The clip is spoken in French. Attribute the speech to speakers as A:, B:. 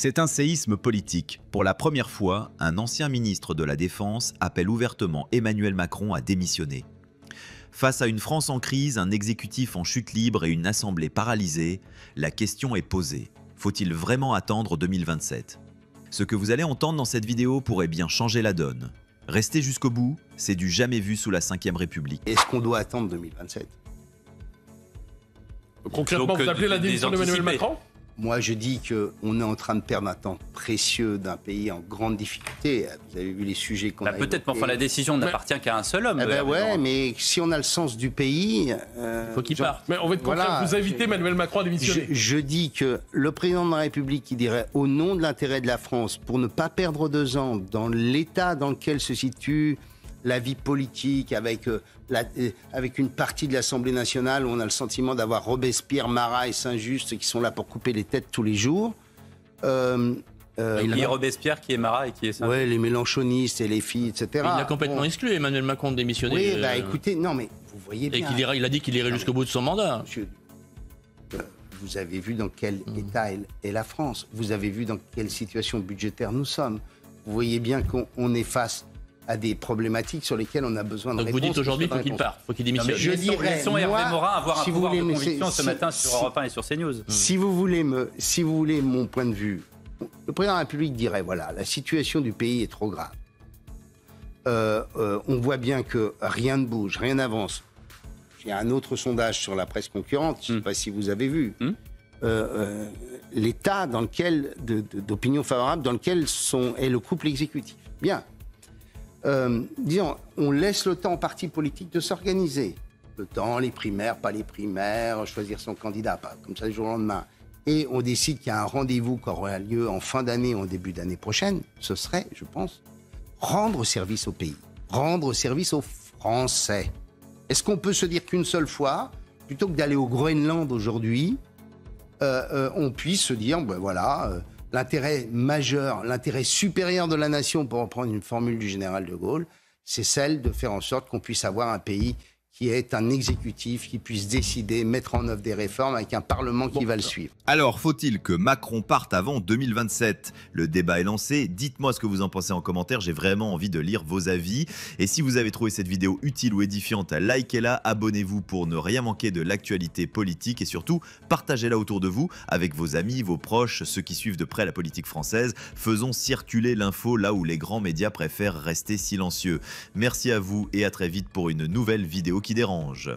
A: C'est un séisme politique. Pour la première fois, un ancien ministre de la Défense appelle ouvertement Emmanuel Macron à démissionner. Face à une France en crise, un exécutif en chute libre et une assemblée paralysée, la question est posée. Faut-il vraiment attendre 2027 ? Ce que vous allez entendre dans cette vidéo pourrait bien changer la donne. Restez jusqu'au bout, c'est du jamais vu sous la Ve République.
B: Est-ce qu'on doit attendre 2027 ?
C: Concrètement,
D: Donc,
C: vous appelez la démission d'Emmanuel Macron ?
B: Moi, je dis qu'on est en train de perdre un temps précieux d'un pays en grande difficulté. Vous avez vu les sujets qu'on a
D: Peut-être, mais
B: évoqués.
D: enfin, la décision n'appartient qu'à un seul homme.
B: Eh ben ouais, mais si on a le sens du pays...
C: Faut qu'il parte. Mais on va être concret,
B: voilà,
C: vous invitez Emmanuel Macron à démissionner.
B: Je dis que le président de la République qui dirait au nom de l'intérêt de la France, pour ne pas perdre 2 ans dans l'état dans lequel se situe la vie politique, avec une partie de l'Assemblée nationale où on a le sentiment d'avoir Robespierre, Marat et Saint-Just qui sont là pour couper les têtes tous les jours.
D: Qui est Robespierre, qui est Marat et qui est ça.
B: Ouais, les mélanchonistes et les filles, etc.
E: Il a complètement exclu Emmanuel Macron de démissionner.
B: Oui, bah écoutez, non mais vous voyez bien.
E: Et il a dit qu'il irait jusqu'au bout de son mandat.
B: Monsieur, vous avez vu dans quel état est la France. Vous avez vu dans quelle situation budgétaire nous sommes. Vous voyez bien qu'on est face à des problématiques sur lesquelles on a besoin de
E: Donc
B: réponses.
E: vous dites aujourd'hui qu'il faut qu'il parte, faut qu'il démissionne.
B: Je dirais,
D: laissons
B: moi,
D: Hervé Morin avoir
B: si
D: un
B: vous
D: pouvoir
B: voulez,
D: de
B: mais
D: conviction
B: c'est-
D: ce matin
B: si-
D: sur Europe 1 et sur CNews.
B: Si vous voulez mon point de vue, le président de la République dirait, voilà, la situation du pays est trop grave. On voit bien que rien ne bouge, rien n'avance. Il y a un autre sondage sur la presse concurrente, je ne sais pas si vous avez vu. L'état dans lequel, d'opinion favorable dans lequel est le couple exécutif. Bien. Disons, on laisse le temps aux partis politiques de s'organiser. Le temps, les primaires, pas les primaires, choisir son candidat, pas comme ça du jour au lendemain. Et on décide qu'il y a un rendez-vous qui aura lieu en fin d'année ou en début d'année prochaine. Ce serait, je pense, rendre service au pays, rendre service aux Français. Est-ce qu'on peut se dire qu'une seule fois, plutôt que d'aller au Groenland aujourd'hui, on puisse se dire, ben voilà, l'intérêt majeur, l'intérêt supérieur de la nation, pour reprendre une formule du général de Gaulle, c'est celle de faire en sorte qu'on puisse avoir un pays qui est un exécutif, qui puisse décider, mettre en œuvre des réformes avec un Parlement qui va le suivre.
A: Alors, faut-il que Macron parte avant 2027 ? Le débat est lancé, dites-moi ce que vous en pensez en commentaire, j'ai vraiment envie de lire vos avis. Et si vous avez trouvé cette vidéo utile ou édifiante, likez-la, abonnez-vous pour ne rien manquer de l'actualité politique et surtout, partagez-la autour de vous avec vos amis, vos proches, ceux qui suivent de près la politique française. Faisons circuler l'info là où les grands médias préfèrent rester silencieux. Merci à vous et à très vite pour une nouvelle vidéo qui dérange.